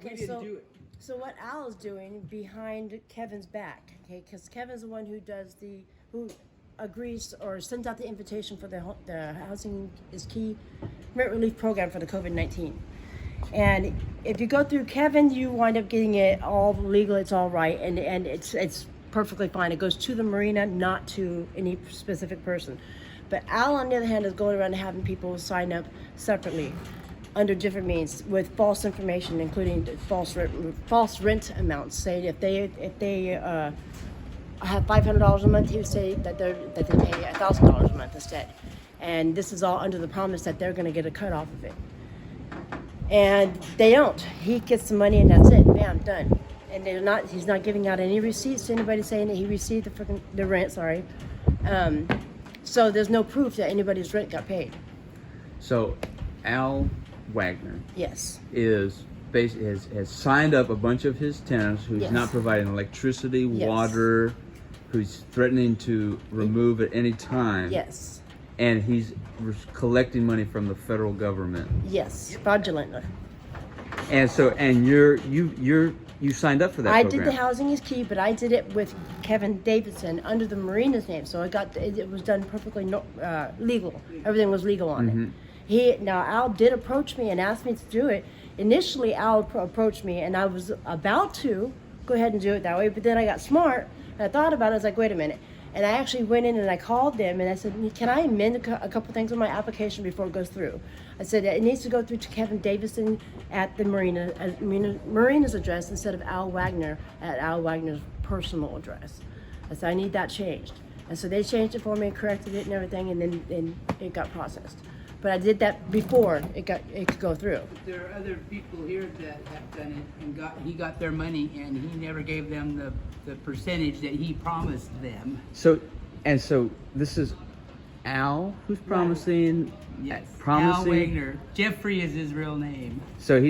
Okay, so what Al is doing behind Kevin's back, okay, because Kevin's the one who agrees or sends out the invitation for the Housing is Key rent relief program for the COVID-19. And if you go through Kevin, you wind up getting it all legal, it's all right, and it's perfectly fine. It goes to the Marina, not to any specific person. But Al, on the other hand, is going around and having people sign up separately under different means with false information, including false rent amounts. Saying if they have $500 a month, he would say that they pay $1,000 a month instead. And this is all under the promise that they're going to get a cut off of it. And they don't. He gets the money and that's it. Bam, done. And he's not giving out any receipts to anybody saying that he received the rent, sorry. So there's no proof that anybody's rent got paid. So Al Wagner Yes. has signed up a bunch of his tenants who's Yes. not providing electricity, Yes. water, who's threatening to remove at any time. Yes. And he's collecting money from the federal government. Yes. Fraudulently. And so, and you signed up for that I program. did the Housing is Key, but I did it with Kevin Davidson under the Marina's name, so it was done perfectly legal. Everything was legal on it. Now Al did approach me and asked me to do it. Initially, Al approached me, and I was about to go ahead and do it that way, but then I got smart and I thought about it. I was like, wait a minute. And I actually went in and I called them and I said, can I amend a couple things on my application before it goes through? I said, it needs to go through to Kevin Davidson at the Marina's address instead of Al Wagner at Al Wagner's personal address. I said, I need that changed. And so they changed it for me and corrected it and everything, and then it got processed. But I did that before it could go through. There are other people here that have done it and he got their money and he never gave them the percentage that he promised them. So this is Al who's promising. Yes. Promising. Al Wagner. Jeffrey is his real name. So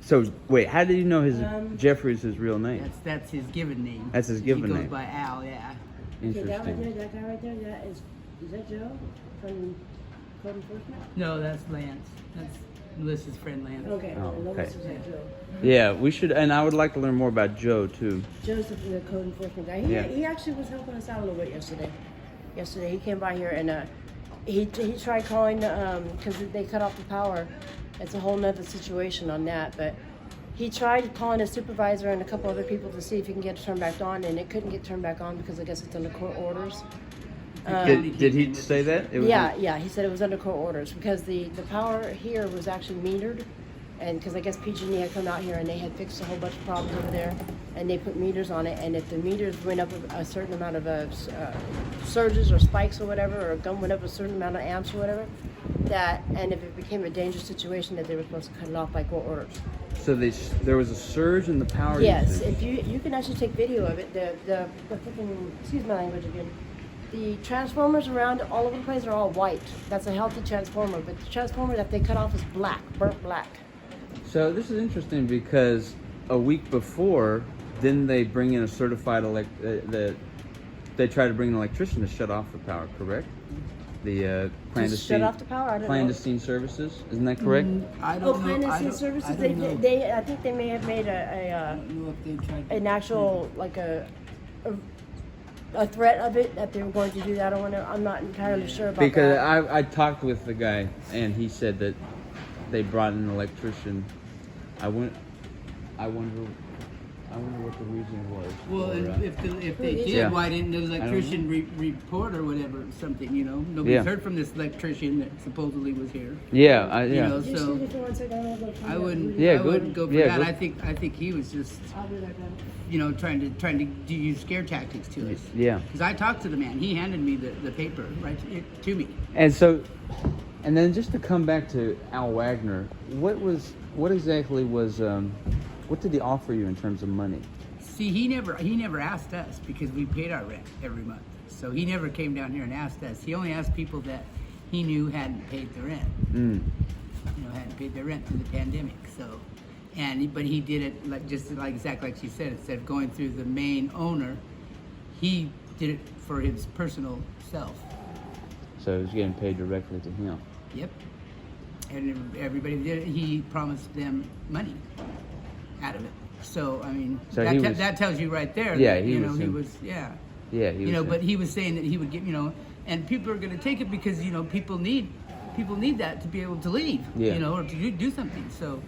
so wait, how do you know Jeffrey is his real name? That's his given name. That's his given He name. goes by Al, yeah. Interesting. Okay, that guy right there, is that Joe from Code Enforcement? No, that's Lance. That's Melissa's friend Lance. Okay, Oh, okay. Joe. Yeah, we should, and I would like to learn more about Joe too. Joe's the Code Enforcement guy. Yeah. He actually was helping us out a little bit yesterday. Yesterday he came by here and he tried calling because they cut off the power. It's a whole nother situation on that, but he tried calling his supervisor and a couple other people to see if he can get it turned back on, and it couldn't get turned back on because I guess it's under court orders. Did he say that? Yeah, he said it was under court orders because the power here was actually metered, and because I guess PG&E had come out here and they had fixed a whole bunch of problems over there, and they put meters on it, and if the meters went up a certain amount of surges or spikes or whatever, or went up a certain amount of amps or whatever, and if it became a dangerous situation, that they were supposed to cut it off by court orders. So there was a surge in the power Yes, usage. if you can actually take video of it, the freaking, excuse my language again, the transformers around all over the place are all white. That's a healthy transformer, but the transformer that they cut off is black, burnt black. So this is interesting because a week before, didn't they bring in a certified they tried to bring an electrician to shut off the power, correct? The clandestine. Shut off the power? I don't know. Clandestine services, isn't that correct? I don't know. Clandestine services. I don't know. I think they may have made I don't know if they tried to, an actual like a threat of it that they were going to do that. I'm not entirely sure about Because that. I talked with the guy and he said that they brought in an electrician. I wonder what the reason was. Well, if they did, Yeah. why didn't the electrician report or whatever, something, Nobody's Yeah. heard from this electrician that supposedly was here. Yeah, You know, Just so give me 1 second, I'm gonna find I out. wouldn't. Yeah, I good. wouldn't go for Yeah, that. good. I think he was just, I'll be right back. trying to use scare tactics to us. Yeah. Because I talked to the man. He handed me the paper right to me. And then just to come back to Al Wagner, what did he offer you in terms of money? See, he never asked us because we paid our rent every month. So he never came down here and asked us. He only asked people that he knew hadn't paid the rent. Hadn't paid their rent through the pandemic. So, but he did it exactly like she said. Instead of going through the main owner, he did it for his personal self. So he was getting paid directly to him. Yep. And everybody did it. He promised them money. So I mean, So that, he was- that tells you right there. Yeah, that, he you know, was he in- was, yeah. Yeah, he You was know, in- but he was saying that he would get, you know, and people are going to take it because you know people need that to be able to leave. Yeah. You know, or to do something. So,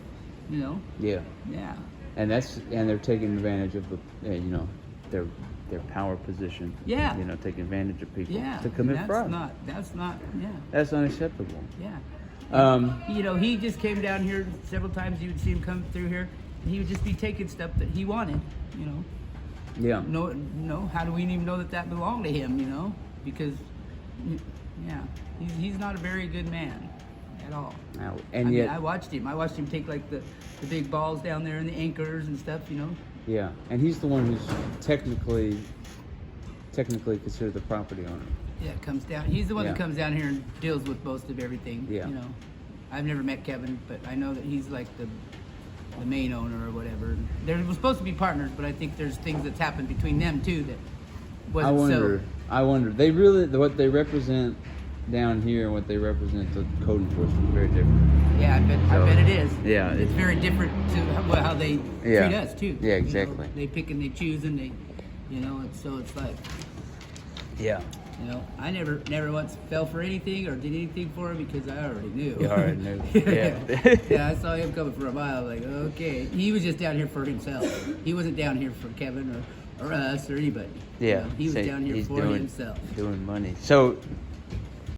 you know, yeah. yeah. And they're taking advantage of the you know their power position. Yeah. You know, taking advantage of people Yeah, to commit and fraud. That's not, yeah, That's unacceptable. yeah. You know, he just came down here several times. You would see him come through here, and he would just be taking stuff that he wanted. You know, Yeah. no. How do we even know that that belonged to him? You know, because, yeah, he's not a very good man at all. Now, I and mean, yet, I watched him take like the big balls down there and the anchors and stuff. You know. yeah, and he's the one who's technically considered the property owner. Yeah, comes down. He's the one that Yeah. comes down here and deals with most of everything. Yeah. You know, I've never met Kevin, but I know that he's like the main owner or whatever. They were supposed to be partners, but I think there's things that's happened between them too that wasn't I wonder. They really what they represent down here and what they represent to code enforcement is very different. Yeah, I bet it is. Yeah, it's very different to how they Yeah. treat us too. Yeah, You know, exactly. they pick and they choose and they, you know, and so it's like, Yeah. you know, I never once fell for anything or did anything for him because I already knew. You already knew. Yeah. Yeah, I saw him coming for a mile. Like, okay, he was just down here for himself. He wasn't down here for Kevin or us or anybody. You Yeah. know, he was so down here he's for doing, himself. Doing money. So